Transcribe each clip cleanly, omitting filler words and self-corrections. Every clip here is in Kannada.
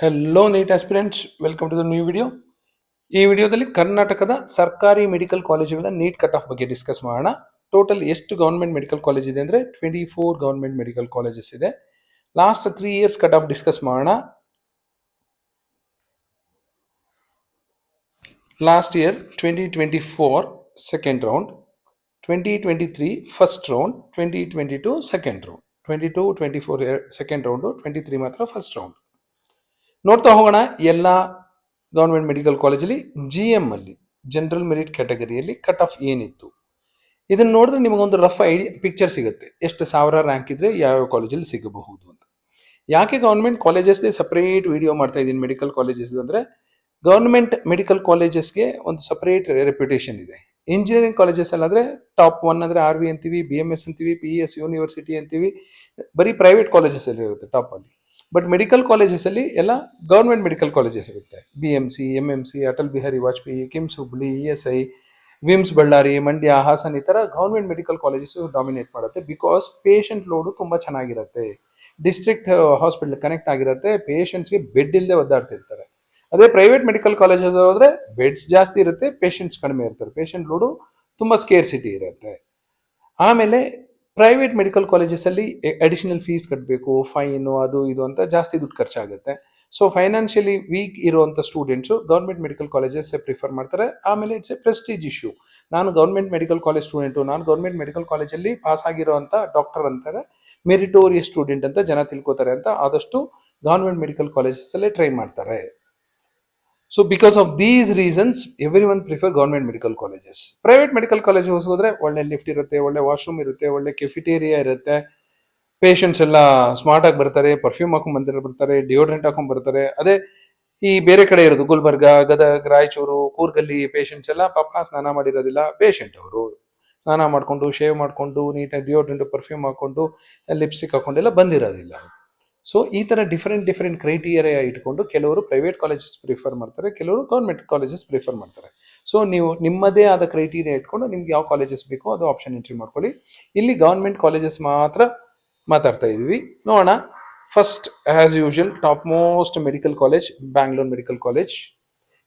Hello NEET aspirants, welcome to the new video. ಈ ವಿಡಿಯೋದಲ್ಲಿ ಕರ್ನಾಟಕದ ಸರ್ಕಾರಿ ಮೆಡಿಕಲ್ ಕಾಲೇಜುಗಳ ನೀಟ್ ಕಟ್ ಆಫ್ ಬಗ್ಗೆ ಡಿಸ್ಕಸ್ ಮಾಡೋಣ. ಟೋಟಲ್ ಎಷ್ಟು ಗೌರ್ಮೆಂಟ್ ಮೆಡಿಕಲ್ ಕಾಲೇಜ್ ಇದೆ ಅಂದರೆ 24 ಗೌರ್ಮೆಂಟ್ ಮೆಡಿಕಲ್ ಕಾಲೇಜಸ್ ಇದೆ. Last 3 years cut off discuss ಮಾಡೋಣ. Last year 2024 second round, 2023 first round, 2022 second round, 22-24 second round, 23 ಮಾತ್ರ ಫಸ್ಟ್ ರೌಂಡ್. ನೋಡ್ತಾ ಹೋಗೋಣ. ಎಲ್ಲ ಗೌರ್ಮೆಂಟ್ ಮೆಡಿಕಲ್ ಕಾಲೇಜಲ್ಲಿ GM ಅಲ್ಲಿ ಜನರಲ್ ಮೆರಿಟ್ ಕ್ಯಾಟಗರಿಯಲ್ಲಿ ಕಟ್ ಆಫ್ ಏನಿತ್ತು ಇದನ್ನು ನೋಡಿದ್ರೆ ನಿಮಗೊಂದು ರಫ್ ಪಿಕ್ಚರ್ ಸಿಗುತ್ತೆ, ಎಷ್ಟು ಸಾವಿರ ರ್ಯಾಂಕ್ ಇದ್ರೆ ಯಾವ ಕಾಲೇಜಲ್ಲಿ ಸಿಗಬಹುದು ಅಂತ. ಯಾಕೆ ಗೌರ್ಮೆಂಟ್ ಕಾಲೇಜಸ್ಗೆ ಸಪರೇಟ್ ವಿಡಿಯೋ ಮಾಡ್ತಾ ಇದ್ದೀನಿ ಮೆಡಿಕಲ್ ಕಾಲೇಜಸ್ ಅಂದರೆ, ಗೌರ್ಮೆಂಟ್ ಮೆಡಿಕಲ್ ಕಾಲೇಜಸ್ಗೆ ಒಂದು ಸಪರೇಟ್ ರೆಪ್ಯುಟೇಷನ್ ಇದೆ. ಇಂಜಿನಿಯರಿಂಗ್ ಕಾಲೇಜಸ್ ಅಲ್ಲಾದರೆ ಟಾಪ್ 1 ಅಂದರೆ RV ಅಂತೀವಿ, BMS ಅಂತೀವಿ, PES ಯೂನಿವರ್ಸಿಟಿ ಅಂತೀವಿ, ಬರೀ ಪ್ರೈವೇಟ್ ಕಾಲೇಜಸ್ ಅಲ್ಲಿ ಇರುತ್ತೆ ಟಾಪ್ ಅಲ್ಲಿ. ಬಟ್ ಮೆಡಿಕಲ್ ಕಾಲೇಜಸ್ ಅಲ್ಲಿ ಎಲ್ಲ ಗೌರ್ಮೆಂಟ್ ಮೆಡಿಕಲ್ ಕಾಲೇಜಸ್ ಇರುತ್ತೆ. BMC, MMC, Atal Bihari Vajpayee, KIMS Hubli, ESI, VIMS Bellary, Mandya, Hassan, ಈ ತರ ಗೌರ್ಮೆಂಟ್ ಮೆಡಿಕಲ್ ಕಾಲೇಜಸ್ ಡಾಮಿನೇಟ್ ಮಾಡುತ್ತೆ. ಬಿಕಾಸ್ ಪೇಷಂಟ್ ಲೋಡು ತುಂಬಾ ಚೆನ್ನಾಗಿರುತ್ತೆ, ಡಿಸ್ಟ್ರಿಕ್ಟ್ ಹಾಸ್ಪಿಟಲ್ ಕನೆಕ್ಟ್ ಆಗಿರುತ್ತೆ, ಪೇಷಂಟ್ಸ್ಗೆ ಬೆಡ್ ಇಲ್ಲದೆ ಒದ್ದಾಡ್ತಿರ್ತಾರೆ. ಅದೇ ಪ್ರೈವೇಟ್ ಮೆಡಿಕಲ್ ಕಾಲೇಜಸ್ ಹೋದ್ರೆ ಬೆಡ್ಸ್ ಜಾಸ್ತಿ ಇರುತ್ತೆ, ಪೇಷಂಟ್ಸ್ ಕಡಿಮೆ ಇರ್ತಾರೆ, ಪೇಷಂಟ್ ಲೋಡು ತುಂಬಾ ಸ್ಕೇರ್ಸಿಟಿ ಇರುತ್ತೆ. ಆಮೇಲೆ ಪ್ರೈವೇಟ್ ಮೆಡಿಕಲ್ ಕಾಲೇಜಸ್ ಅಲ್ಲಿ ಅಡಿಷನಲ್ ಫೀಸ್ ಕಟ್ಟಬೇಕು, ಫೈನು, ಅದು ಇದು ಅಂತ ಜಾಸ್ತಿ ದುಡ್ಡು ಖರ್ಚಾಗುತ್ತೆ. ಸೊ ಫೈನಾನ್ಷಿಯಲಿ ವೀಕ್ ಇರುವಂಥ students government medical colleges prefer ಮಾಡ್ತಾರೆ. ಆಮೇಲೆ ಇಟ್ಸ್ ಎ ಪ್ರೆಸ್ಟೀಜ್ ಇಶ್ಯೂ. ನಾನು ಗೌರ್ಮೆಂಟ್ ಮೆಡಿಕಲ್ ಕಾಲೇಜ್ ಸ್ಟೂಡೆಂಟು, ನಾನು ಗೌರ್ಮೆಂಟ್ ಮೆಡಿಕಲ್ ಕಾಲೇಜಲ್ಲಿ ಪಾಸ್ ಆಗಿರೋಂಥ ಡಾಕ್ಟರ್ ಅಂತಾರೆ, ಮೆರಿಟೋರಿಯಸ್ ಸ್ಟೂಡೆಂಟ್ ಅಂತ ಜನ ತಿಳ್ಕೊತಾರೆ ಅಂತ ಆದಷ್ಟು ಗೌರ್ಮೆಂಟ್ ಮೆಡಿಕಲ್ ಕಾಲೇಜಸ್ ಅಲ್ಲೇ ಟ್ರೈ ಮಾಡ್ತಾರೆ. So because of these reasons every one prefer government medical colleges. Private medical college ಹೋದ್ರೆ ಒಳ್ಳೆ ಲಿಫ್ಟ್ ಇರುತ್ತೆ, ಒಳ್ಳೆ ವಾಶ್ರೂಮ್ ಇರುತ್ತೆ, ಒಳ್ಳೆ ಕೆಫಿಟೇರಿಯಾ ಇರುತ್ತೆ, ಪೇಷಂಟ್ಸ್ ಎಲ್ಲ ಸ್ಮಾರ್ಟ್ ಆಗಿ ಬರ್ತಾರೆ, ಪರ್ಫ್ಯೂಮ್ ಹಾಕೊಂಡ್ ಬರ್ತಾರೆ, ಡಿಯೋಡ್ರೆಂಟ್ ಹಾಕೊಂಡ್ ಬರ್ತಾರೆ. ಅದೇ ಈ ಬೇರೆ ಕಡೆ ಇರೋದು ಗುಲ್ಬರ್ಗ, ಗದಗ್, ರಾಯಚೂರು, ಕೂರ್ಗಲ್ಲಿ ಪೇಷಂಟ್ಸ್ ಎಲ್ಲ ಪಾಪ ಸ್ನಾನ ಮಾಡಿರೋದಿಲ್ಲ. ಪೇಷಂಟ್ ಅವರು ಸ್ನಾನ ಮಾಡ್ಕೊಂಡು, ಶೇವ್ ಮಾಡ್ಕೊಂಡು, ನೀಟಾಗಿ ಡಿಯೋಡ್ರೆಂಟ್, ಪರ್ಫ್ಯೂಮ್ ಹಾಕೊಂಡು, ಲಿಪ್ಸ್ಟಿಕ್ ಹಾಕೊಂಡೆಲ್ಲ ಬಂದಿರೋದಿಲ್ಲ. ಸೊ ಈ ತರ ಡಿಫರೆಂಟ್ ಕ್ರೈಟೀರಿಯಾ ಇಟ್ಕೊಂಡು ಕೆಲವರು ಪ್ರೈವೇಟ್ ಕಾಲೇಜಸ್ ಪ್ರಿಫರ್ ಮಾಡ್ತಾರೆ, ಕೆಲವರು ಗೌರ್ಮೆಂಟ್ ಕಾಲೇಜಸ್ ಪ್ರಿಫರ್ ಮಾಡ್ತಾರೆ. ಸೊ ನೀವು ನಿಮ್ಮದೇ ಆದ ಕ್ರೈಟೀರಿಯಾ ಇಟ್ಕೊಂಡು ನಿಮ್ಗೆ ಯಾವ ಕಾಲೇಜಸ್ ಬೇಕೋ ಅದು ಆಪ್ಷನ್ ಎಂಟ್ರಿ ಮಾಡ್ಕೊಳ್ಳಿ. ಇಲ್ಲಿ ಗೌರ್ಮೆಂಟ್ ಕಾಲೇಜಸ್ ಮಾತ್ರ ಮಾತಾಡ್ತಾ ಇದೀವಿ. ನೋಡೋಣ. First as usual top most medical college Bangalore medical college.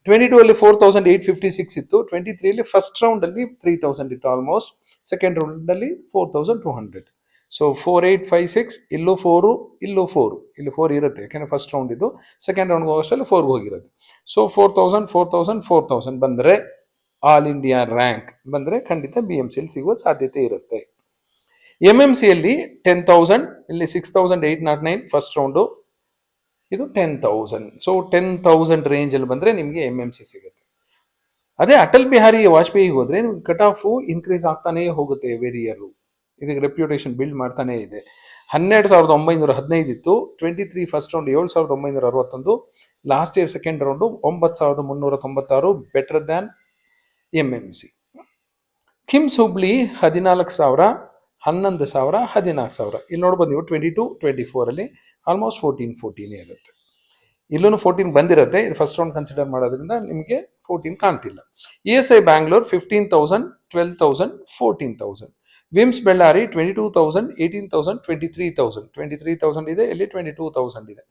22 ಅಲ್ಲಿ 4856 ಇತ್ತು. 23 ಅಲ್ಲಿ ಫಸ್ಟ್ ರೌಂಡ್ ಅಲ್ಲಿ 3000 ಇತ್ತು ಆಲ್ಮೋಸ್ಟ್. ಸೆಕೆಂಡ್ ರೌಂಡ್ ಅಲ್ಲಿ 4200. ಸೊ 4856, ಇಲ್ಲೂ 4, ಇಲ್ಲೂ 4, ಇಲ್ಲಿ 4 ಇರುತ್ತೆ ಯಾಕೆಂದ್ರೆ ಫಸ್ಟ್ ರೌಂಡ್ ಇದು. ಸೆಕೆಂಡ್ ರೌಂಡ್ ಹೋಗೋಷ್ಟಲ್ಲಿ 4 ಹೋಗಿರುತ್ತೆ. ಸೊ 4000 ಬಂದರೆ ಆಲ್ ಇಂಡಿಯಾ ರ್ಯಾಂಕ್ ಬಂದರೆ ಖಂಡಿತ BMC ಅಲ್ಲಿ ಸಿಗುವ ಸಾಧ್ಯತೆ ಇರುತ್ತೆ. MMC ಅಲ್ಲಿ 10,000, ಇಲ್ಲಿ 6809 ಫಸ್ಟ್ ರೌಂಡು, ಇದು 10,000. ಸೊ 10,000 ರೇಂಜ್ ಅಲ್ಲಿ ಬಂದ್ರೆ ನಿಮಗೆ MMC ಸಿಗುತ್ತೆ. ಅದೇ ಅಟಲ್ ಬಿಹಾರಿ ವಾಜಪೇಯಿ ಹೋದ್ರೆ ನಿಮ್ಗೆ ಕಟ್ ಆಫ್ ಇನ್ಕ್ರೀಸ್ ಆಗ್ತಾನೆ ಹೋಗುತ್ತೆ ಎವ್ರಿ ಇಯರ್. ಇದಕ್ಕೆ ರೆಪ್ಯುಟೇಷನ್ ಬಿಲ್ಡ್ ಮಾಡ್ತಾನೆ ಇದೆ. 12,915 ಇತ್ತು. 23 first round 7,961, last year second round 9,396, better than MMC. KIMS Hubli 14,000, 11,000, 14,000. ಇಲ್ಲಿ ನೋಡ್ಬೋದು ನೀವು 22-24 ಅಲ್ಲಿ ಆಲ್ಮೋಸ್ಟ್ 14 ಇರುತ್ತೆ. ಇಲ್ಲೂ 14 ಬಂದಿರುತ್ತೆ. ಇದು ಫಸ್ಟ್ ರೌಂಡ್ ಕನ್ಸಿಡರ್ ಮಾಡೋದ್ರಿಂದ ನಿಮಗೆ 14 ಕಾಣ್ತಿಲ್ಲ. ESI ಬ್ಯಾಂಗ್ಳೂರ್ 15,000, 12,000, 14,000. ವಿಮ್ಸ್ ಬಳ್ಳಾರಿ 22,000, 18,000, 23,000. 23,000 ಇದೆ, ಇಲ್ಲಿ 22,000 ಇದೆ.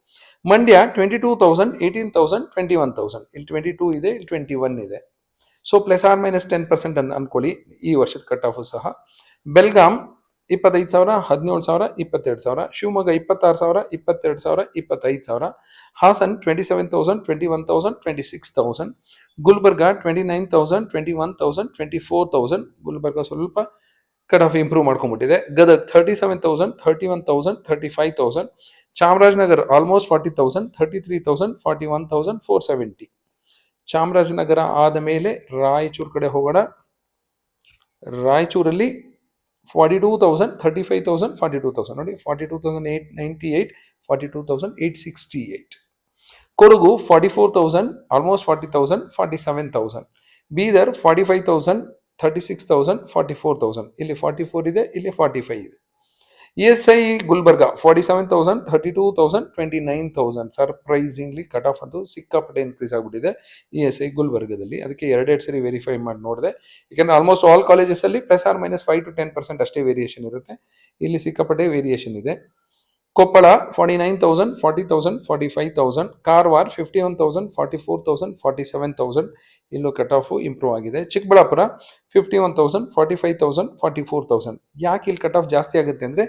ಮಂಡ್ಯ 22,000, 18,000, 21,000. ಇಲ್ಲಿ 22 ಇದೆ, ಇಲ್ಲಿ 21 ಇದೆ. ಸೊ ಪ್ಲಸ್ ಆರ್ ಮೈನಸ್ 10% ಅಂತ ಅನ್ಕೊಳ್ಳಿ ಈ ವರ್ಷದ ಕಟ್ ಆಫ್ ಸಹ. ಬೆಲ್ಗಾಮ್ 25,000, 17,000, 22,000. ಶಿವಮೊಗ್ಗ 26,000, 22,000, 25,000. ಹಾಸನ್ 27,000, 21,000, 26,000. ಗುಲ್ಬರ್ಗ 29,000, 21,000, 24,000. ಗುಲ್ಬರ್ಗ ಸ್ವಲ್ಪ ಕಟ್ ಆಫ್ ಇಂಪ್ರೂವ್ ಮಾಡ್ಕೊಂಡ್ಬಿಟ್ಟಿದೆ. ಗದಗ್ 37,000, 31,000, 35,000. ಚಾಮರಾಜನಗರ ಆಲ್ಮೋಸ್ಟ್ 40,000, 33,000, 41,000, 470. ಚಾಮರಾಜನಗರ ಆದ ಮೇಲೆ ರಾಯಚೂರು ಕಡೆ ಹೋಗೋಣ. ರಾಯಚೂರಲ್ಲಿ 42,000, 35,000, 42,000. ನೋಡಿ, 42,898, 42,868. ಕೊಡಗು 44,000, ಆಲ್ಮೋಸ್ಟ್ 40,000, 47,000. ಬೀದರ್ 45,000, 36,000, 44,000. ಇಲ್ಲಿ 44 ಇದೆ, ಇಲ್ಲಿ 45 ಇದೆ. ESI Gulbarga 47,000, 32,000, 29,000. Surprisingly cut off ಅದು ಸಿಕ್ಕಾಪಟ್ಟೆ ಇನ್ಕ್ರೀಸ್ ಆಗಿಬಿಟ್ಟಿದೆ ESI ಗುಲ್ಬರ್ಗದಲ್ಲಿ. ಅದಕ್ಕೆ ಎರಡೆರಡು ಸರಿ ವೆರಿಫೈ ಮಾಡಿ ನೋಡಿದೆ. ಯಾಕಂದ್ರೆ ಆಲ್ಮೋಸ್ಟ್ ಆಲ್ ಕಾಲೇಜಸ್ ಅಲ್ಲಿ ಪ್ಲಸ್ ಆರ್ ಮೈನಸ್ 5 to 10% ಅಷ್ಟೇ ವೇರಿಯೇಷನ್ ಇರುತ್ತೆ. ಇಲ್ಲಿ ಸಿಕ್ಕಾಪಟ್ಟೆ ವೇರಿಯೇಷನ್ ಇದೆ. ಕೊಪ್ಪಳ 49,000, 40,000, 45,000. ಕಾರವಾರ 51,000, 44,000, 47,000. ಇಲ್ಲೂ ಕಟ್ ಆಫ್ ಇಂಪ್ರೂವ್ ಆಗಿದೆ. ಚಿಕ್ಕಬಳ್ಳಾಪುರ 51,000, 45,000, 44,000. ಯಾಕೆ ಇಲ್ಲಿ ಕಟ್ ಆಫ್ ಜಾಸ್ತಿ ಆಗುತ್ತೆ ಅಂದರೆ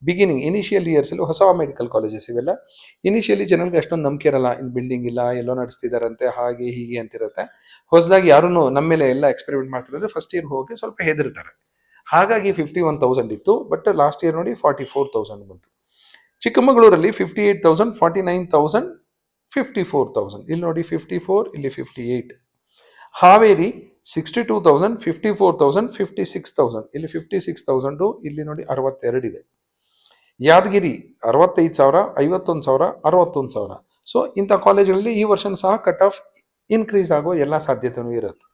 ಬಿಗಿನಿಂಗ್ ಇನಿಷಿಯಲ್ ಇಯರ್ಸಲ್ಲಿ ಹೊಸ ಮೆಡಿಕಲ್ ಕಾಲೇಜಸ್ ಇವೆಲ್ಲ. ಇನಿಷಿಯಲಿ ಜನರಿಗೆ ಅಷ್ಟೊಂದು ನಂಬಿಕೆ ಇರಲ್ಲ, ಇಲ್ಲಿ ಬಿಲ್ಡಿಂಗ್ ಇಲ್ಲ, ಎಲ್ಲೋ ನಡೆಸ್ತಿದಾರಂತೆ, ಹಾಗೆ ಹೀಗೆ ಅಂತಿರುತ್ತೆ. ಹೊಸದಾಗಿ ಯಾರೂ ನಮ್ಮ ಮೇಲೆ ಎಲ್ಲ ಎಕ್ಸ್ಪೆರಿಮೆಂಟ್ ಮಾಡ್ತಿರೋದ್ರೆ ಫಸ್ಟ್ ಇಯರ್ ಹೋಗಿ ಸ್ವಲ್ಪ ಹೆದರ್ತಾರೆ. ಹಾಗಾಗಿ 51,000 ಇತ್ತು, ಬಟ್ ಲಾಸ್ಟ್ ಇಯರ್ ನೋಡಿ 44,000 ಬಂತು. ಚಿಕ್ಕಮಗಳೂರಲ್ಲಿ 58,000, 49,000, 54,000. ಇಲ್ಲಿ ನೋಡಿ 54, ಇಲ್ಲಿ 58. ಹಾವೇರಿ 62,000, 54,000, 56,000. ಇಲ್ಲಿ 56,000, ಇಲ್ಲಿ ನೋಡಿ 62 ಇದೆ. ಯಾದಗಿರಿ 65,000, 51,000, 61,000. ಸೊ ಇಂಥ ಕಾಲೇಜುಗಳಲ್ಲಿ ಈ ವರ್ಷ ಸಹ ಕಟ್ ಆಫ್ ಇನ್ಕ್ರೀಸ್ ಆಗೋ ಎಲ್ಲ ಸಾಧ್ಯತೆಯೂ ಇರುತ್ತೆ.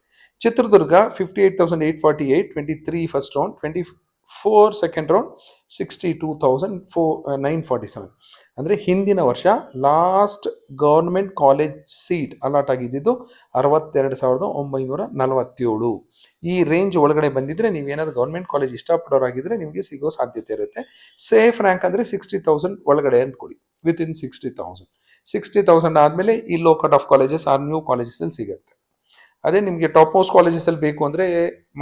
Chitradurga 58,848, 23 first round, 24 second round, 62,947. ಅಂದರೆ ಹಿಂದಿನ ವರ್ಷ last government college seat allot ಆಗಿದ್ದು 62,947. ಈ ರೇಂಜ್ ಒಳಗಡೆ ಬಂದಿದ್ರೆ ನೀವೇನಾದ್ರು ಗೌರ್ಮೆಂಟ್ ಕಾಲೇಜ್ ಇಷ್ಟಪಡೋರಾಗಿದ್ರೆ ನಿಮಗೆ ಸಿಗೋ ಸಾಧ್ಯತೆ ಇರುತ್ತೆ. ಸೇಫ್ ರ್ಯಾಂಕ್ ಅಂದರೆ 60,000 ಒಳಗಡೆ ಅಂದ್ಕೊಳ್ಳಿ, ವಿತಿನ್ 60,000. 60,000 ಆದಮೇಲೆ ಈ low cut off colleges are new ಕಾಲೇಜಸಲ್ಲಿ ಸಿಗುತ್ತೆ. ಅದೇ ನಿಮಗೆ ಟಾಪ್ ಮೋಸ್ಟ್ ಕಾಲೇಜಸಲ್ಲಿ ಬೇಕು ಅಂದರೆ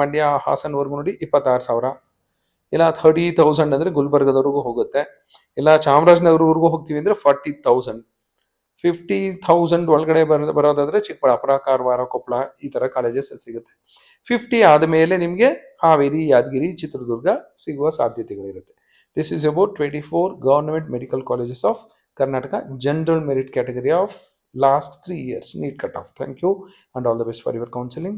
ಮಂಡ್ಯ ಹಾಸನ್ವರೆಗೂ ನೋಡಿ 26,000. ಇಲ್ಲ 30,000 ಅಂದರೆ ಗುಲ್ಬರ್ಗದವರೆಗೂ ಹೋಗುತ್ತೆ. ಇಲ್ಲ ಚಾಮರಾಜನಗರವರೆಗೂ ಹೋಗ್ತೀವಿ ಅಂದರೆ 40,000. 50,000 ಒಳಗಡೆ ಬರೋದಾದರೆ ಚಿಕ್ಕಬಳ್ಳಾಪುರ, ಕಾರವಾರ, ಕೊಪ್ಪಳ ಈ ಥರ ಕಾಲೇಜಸ್ ಸಿಗುತ್ತೆ. 50 ಆದಮೇಲೆ ನಿಮಗೆ ಹಾವೇರಿ, ಯಾದಗಿರಿ, ಚಿತ್ರದುರ್ಗ ಸಿಗುವ ಸಾಧ್ಯತೆಗಳಿರುತ್ತೆ. This is about 24 government medical colleges of Karnataka general merit category of last 3 years NEET cutoff. Thank you and all the best for your counseling.